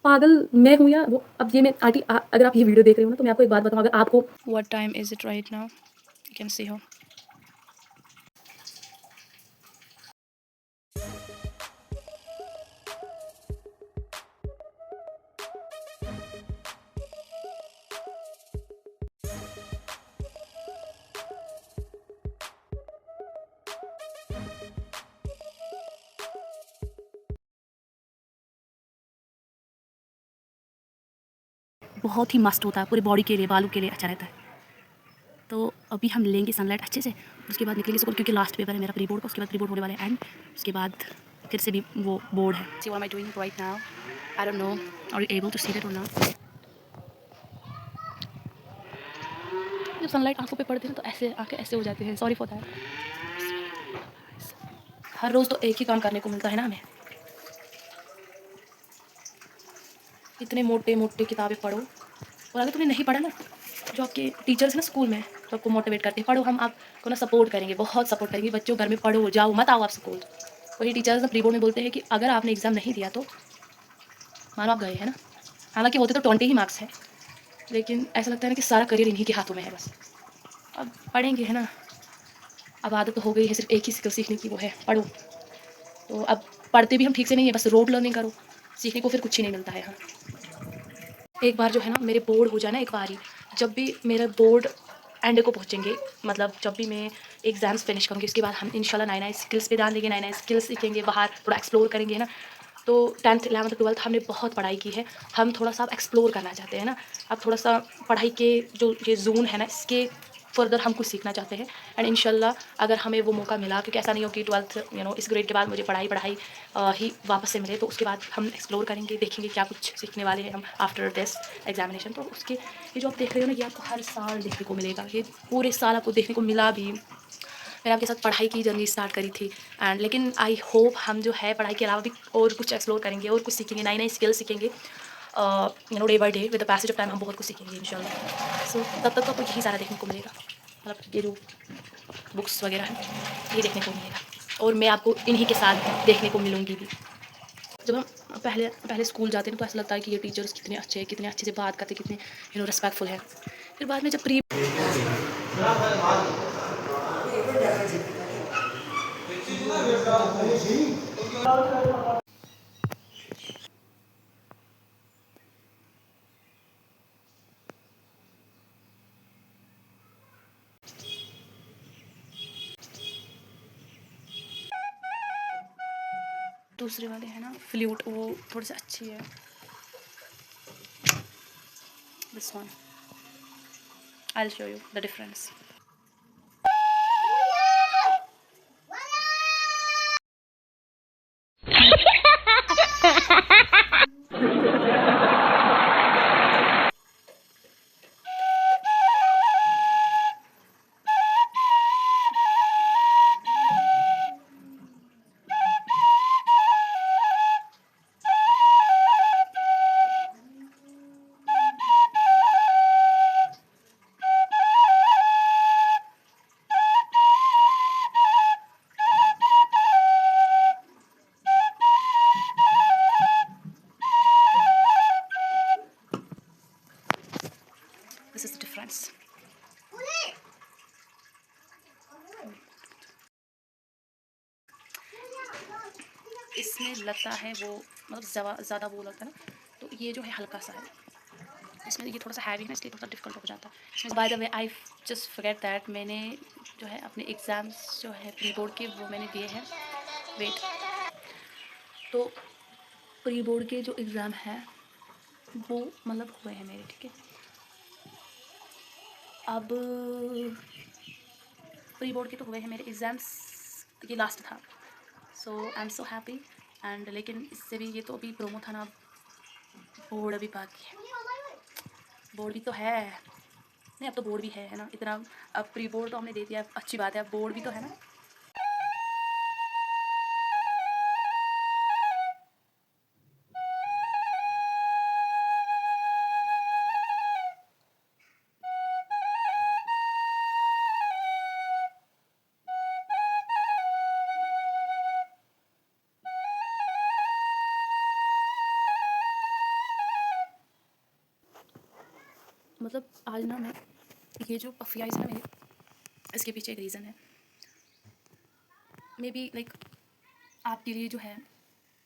पागल मैं हूँ या वो। अब ये मैं आंटी अगर आप ये वीडियो देख रहे हो ना, तो मैं आपको एक बात बताऊँ, अगर आपको What time is it right now? You can see her. बहुत ही मस्त होता है, पूरी बॉडी के लिए, बालों के लिए अच्छा रहता है। तो अभी हम लेंगे सनलाइट अच्छे से, उसके बाद निकलेंगे स्कूल, क्योंकि लास्ट पेपर है मेरा प्री बोर्ड का, उसके बाद प्री बोर्ड होने वाले हैं एंड उसके बाद फिर से भी वो बोर्ड है। See what am I doing right now? I don't know. Are you able to see that or not? जब सनलाइट आंखों पे पड़ती है ना तो ऐसे आंखें ऐसे हो जाती हैं। Sorry for that. हर रोज़ तो एक ही काम करने को मिलता है ना हमें। इतने मोटे मोटे किताबें पढ़ो, और अगर तुमने नहीं पढ़ा ना, जो आपके टीचर्स हैं ना स्कूल में, जो आपको मोटिवेट करते हैं, पढ़ो, हम आपको ना सपोर्ट करेंगे, बहुत सपोर्ट करेंगे, बच्चों घर में पढ़ो, जाओ मत आओ आप स्कूल। वही टीचर्स ना प्री बोर्ड में बोलते हैं कि अगर आपने एग्ज़ाम नहीं दिया तो मानो आप गए, है ना। हालांकि होते तो 20 ही मार्क्स है, लेकिन ऐसा लगता है ना कि सारा करियर इन्हीं के हाथों में है बस। अब पढ़ेंगे, है ना। अब आदत तो हो गई है सिर्फ एक ही स्किल सीखने की, वो है पढ़ो। तो अब पढ़ते भी हम ठीक से नहीं है, बस रोड लर्निंग करो, सीखने को फिर कुछ ही नहीं मिलता है। हाँ, एक बार जो है ना मेरे बोर्ड हो जाए ना, एक बार ही, जब भी मेरा बोर्ड एंड को पहुँचेंगे, मतलब जब भी मैं एग्ज़ाम्स फिनिश करूँगी, उसके बाद हम इंशाल्लाह नए नए स्किल्स पे ध्यान देंगे, नए नए स्किल्स सीखेंगे, बाहर थोड़ा एक्सप्लोर करेंगे, है ना। तो 10th 11th 12th हमने बहुत पढ़ाई की है, हम थोड़ा सा अब एक्सप्लोर करना चाहते हैं ना। अब थोड़ा सा पढ़ाई के जो ये जोन है ना, इसके फर्दर हम कुछ सीखना चाहते हैं एंड इंशाल्लाह अगर हमें वो मौका मिला, क्योंकि ऐसा नहीं हो कि 12th इस ग्रेड के बाद मुझे पढ़ाई पढ़ाई ही वापस से मिले, तो उसके बाद हम एक्सप्लोर करेंगे, देखेंगे क्या कुछ सीखने वाले हैं हम आफ्टर दिस एग्जामिनेशन। तो उसके ये जो आप देख रहे हो ना, ये आपको हर साल देखने को मिलेगा, ये पूरे साल आपको देखने को मिला भी। मैंने आपके साथ पढ़ाई की जर्नी स्टार्ट करी थी एंड लेकिन आई होप हम जो है पढ़ाई के अलावा भी और कुछ एक्सप्लोर करेंगे और कुछ सीखेंगे, नई नई स्किल सीखेंगे, day by day with the passage of time हम बहुत कुछ सीखेंगे इंशाल्लाह। सो तब तक तो आपको यही सारा देखने को मिलेगा, मतलब ये जो बुक्स वगैरह हैं ये देखने को मिलेगा, और मैं आपको इन्हीं के साथ देखने को मिलूँगी भी। जब हम पहले पहले स्कूल जाते हैं तो ऐसा लगता है कि ये टीचर्स कितने अच्छे हैं, कितने अच्छे से बात करते, कितने रिस्पेक्टफुल है। फिर बाद में जब प्री दूसरे वाले हैं ना फ्लूट, वो थोड़ी सी अच्छी है। This one I will show you the difference. This is the difference. इसमें लगता है वो मतलब ज़्यादा वो लगता है ना, तो ये जो है हल्का सा है, इसमें ये थोड़ा सा हैवी है ना, इसलिए थोड़ा डिफिकल्ट हो जाता है। By the way I just forget that, मैंने जो है अपने एग्ज़ाम्स जो है प्री बोर्ड के वो मैंने दिए हैं। वेट, तो प्री बोर्ड के जो एग्ज़ाम हैं वो मतलब हुए हैं मेरे, ठीक है। अब प्री बोर्ड के तो हुए हैं मेरे एग्ज़ाम्स, ये लास्ट था, so I am so happy and लेकिन इससे भी ये तो अभी प्रोमो था ना, बोर्ड अभी बाकी है। बोर्ड भी तो है, नहीं अब तो बोर्ड भी है ना, इतना अब प्री बोर्ड तो हमने दे दिया, अच्छी बात है, अब बोर्ड भी तो है ना। मतलब आज ना मैं ये जो पफी आइज़ है ना मेरे, इसके पीछे एक रीज़न है। मे बी लाइक आपके लिए जो है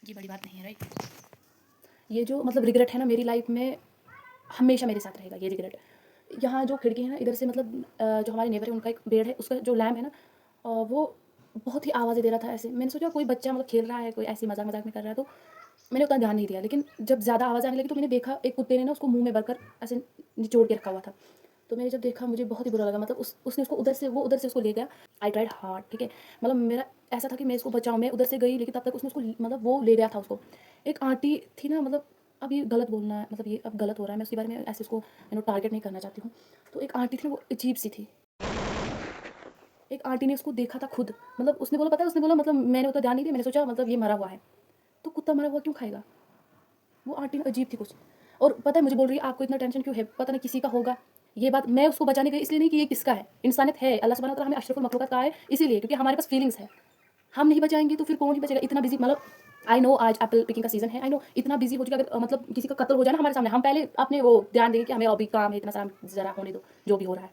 ये बड़ी बात नहीं है, राइट? ये जो मतलब रिग्रेट है ना मेरी लाइफ में हमेशा मेरे साथ रहेगा ये रिग्रेट। यहाँ जो खिड़की है ना इधर से मतलब जो हमारे नेबर है उनका एक पेड़ है, उसका जो लैम्प है ना वो बहुत ही आवाज़ें दे रहा था ऐसे। मैंने सोचा कोई बच्चा मतलब खेल रहा है, कोई ऐसी मजाक मजाक में कर रहा है, तो मैंने उतना ध्यान नहीं दिया। लेकिन जब ज़्यादा आवाज़ आने लगी तो मैंने देखा एक कुत्ते ने ना उसको मुंह में भरकर ऐसे निचोड़ के रखा हुआ था। तो मैंने जब देखा मुझे बहुत ही बुरा लगा। मतलब उसने उसको उधर से उसको ले गया। आई ट्राइड हार्ड, ठीक है, मतलब मेरा ऐसा था कि मैं इसको बचाऊँ। मैं उधर से गई लेकिन तब तक उसने उसको मतलब वो ले गया था उसको। एक आंटी थी ना, मतलब अब ये गलत बोलना है, मतलब ये अब गलत हो रहा है, मैं उसके बारे में ऐसे उसको टारगेट नहीं करना चाहती हूँ। तो एक आंटी थी ना, वो अजीब सी थी। एक आंटी ने उसको देखा था खुद, मतलब उसने बोला, पता है उसने बोला, मतलब मैंने उतना ध्यान नहीं दिया, मैंने सोचा मतलब ये मरा हुआ है, तो कुत्ता मरा हुआ क्यों खाएगा। वो आंटी ना अजीब थी कुछ। और पता है मुझे बोल रही है आपको इतना टेंशन क्यों है, पता नहीं किसी का होगा। ये बात मैं उसको बचाने गई इसलिए नहीं कि ये किसका है, इंसानियत है, अल्लाह सुब्हानहू व तआला हमें अशरफुल मखलूक़ात कहा है इसीलिए क्योंकि हमारे पास फीलिंग्स है। हम नहीं बचाएंगे तो फिर कौन ही बचेगा। इतना बिजी, मतलब आई नो आज एप्पल पिकिंग का सीजन है, आई नो इतना बिजी हो चुका है। अगर मतलब किसी का कत्ल हो जाए ना हमारे सामने, हम पहले अपने वो ध्यान देंगे कि हमें अभी काम है इतना सारा, ज़रा होने दो जो भी हो रहा है।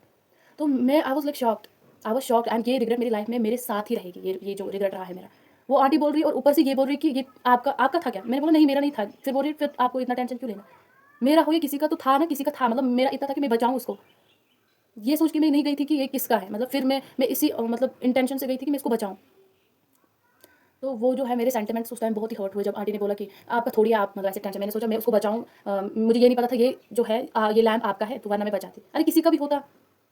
तो मैं I was like shocked, I was shocked. And ये रिग्रेट मेरी लाइफ में मेरे साथ ही रहेगी, ये जो रिग्रेट रहा है मेरा। वो आंटी बोल रही है और ऊपर से ये बोल रही है कि ये आपका आपका था क्या। मैंने बोला नहीं मेरा नहीं था। फिर बोल रही है फिर आपको इतना टेंशन क्यों लेना, मेरा हो या किसी का तो था ना, किसी का था, मतलब मेरा इतना था कि मैं बचाऊँ उसको। ये सोच के मैं नहीं गई थी कि ये किसका है, मतलब फिर मैं इसी मतलब इंटेंशन से गई थी कि मैं इसको बचाऊँ। तो वो जो है मेरे सेंटिमेंट्स उस टाइम बहुत ही हर्ट हुए जब आंटी ने बोला कि आपका थोड़ी आप मतलब ऐसे टेंशन। मैंने सोचा मैं उसको बचाऊँ, मुझे ये नहीं पता था ये जो है ये लैम्प आपका है, तो वरना मैं बचाती। अरे किसी का भी होता,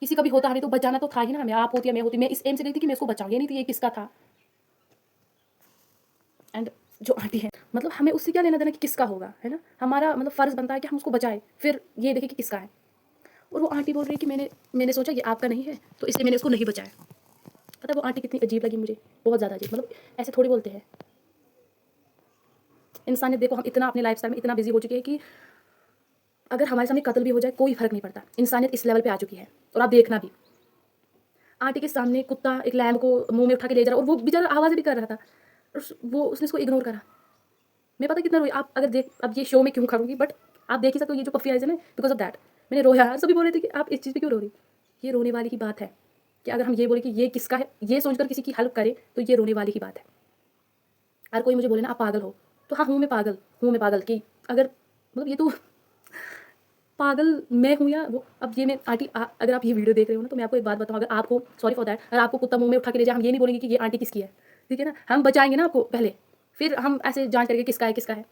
किसी का भी होता, हमें तो बचाना तो था ही ना, हमें आप होती या मैं होती। मैं इस एम से गई थी कि मैं इसको बचाऊँ, ये नहीं थी ये किसका था। एंड जो आंटी है, मतलब हमें उससे क्या लेना देना कि किसका होगा, है ना। हमारा मतलब फ़र्ज़ बनता है कि हम उसको बचाएं, फिर ये देखें कि किसका है। और वो आंटी बोल रही है कि मैंने सोचा ये आपका नहीं है तो इसलिए मैंने उसको नहीं बचाया। पता है वो आंटी कितनी अजीब लगी मुझे, बहुत ज़्यादा अजीब। मतलब ऐसे थोड़ी बोलते हैं। इंसानियत देखो, हम इतना अपने लाइफ स्टाइल में इतना बिजी हो चुके हैं कि अगर हमारे सामने कत्ल भी हो जाए कोई फ़र्क नहीं पड़ता। इंसानियत इस लेवल पे आ चुकी है। और आप देखना भी, आंटी के सामने कुत्ता एक लैम्ब को मुंह में उठा के ले जा रहा और वो बेचारा आवाज़ें भी कर रहा था और उसने उसको इग्नोर करा। मैं पता कितना रोई। आप अगर देख, अब ये शो में क्यों करूँगी, बट आप देख ही सकते हो ये जो पफी आइज़ है ना, बिकॉज ऑफ दैट मैंने रोया। सभी बोल रहे थे कि आप इस चीज़ पे क्यों रो रही। ये रोने वाली ही बात है कि अगर हम ये बोले कि ये किसका है, ये सोचकर किसी की हेल्प करें, तो ये रोने वाली ही बात है। अगर कोई मुझे बोले ना आप पागल हो, तो हाँ हूँ मैं पागल कि अगर मतलब ये तो पागल मैं हूँ या वो। अब ये मैं आंटी अगर आप ये वीडियो देख रहे हो ना, तो मैं आपको एक बात बताऊँ, अगर आपको, सॉरी फॉर दैट, अगर आपको कुत्ता मुंह में उठा के ले जाए, हम ये नहीं बोलेंगे कि ये आंटी किसकी है, ठीक है ना। हम बचाएंगे ना आपको पहले, फिर हम ऐसे जांच करेंगे किसका है किसका है।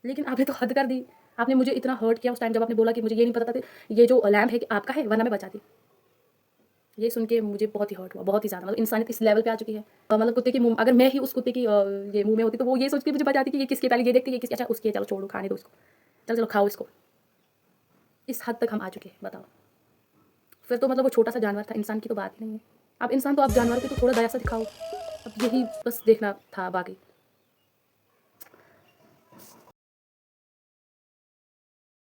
लेकिन आपने तो हद कर दी। आपने मुझे इतना हर्ट किया उस टाइम जब आपने बोला कि मुझे ये नहीं पता था कि ये जो लैम्प है कि आपका है, वरना मैं बचाती। ये सुन के मुझे बहुत ही हर्ट हुआ, बहुत ही ज़्यादा। मतलब इंसानियत इस लेवल पे आ चुकी है। मतलब कुत्ते की मुंह, अगर मैं ही उस कुत्ते की ये मुंह में होती तो वो ये सोच के मुझे बचाती कि ये किसकी, पहले ये देखती ये किसकी, अच्छा उसकी है, चलो छोड़ो खाने दो इसको, चलो चलो खाओ इसको। इस हद तक हम आ चुके हैं, बताओ। फिर तो मतलब वो छोटा सा जानवर था, इंसान की तो बात ही नहीं है। अब इंसान तो आप जानवर के तो थोड़ा दया सा दिखाओ। अब यही बस देखना था बाकी।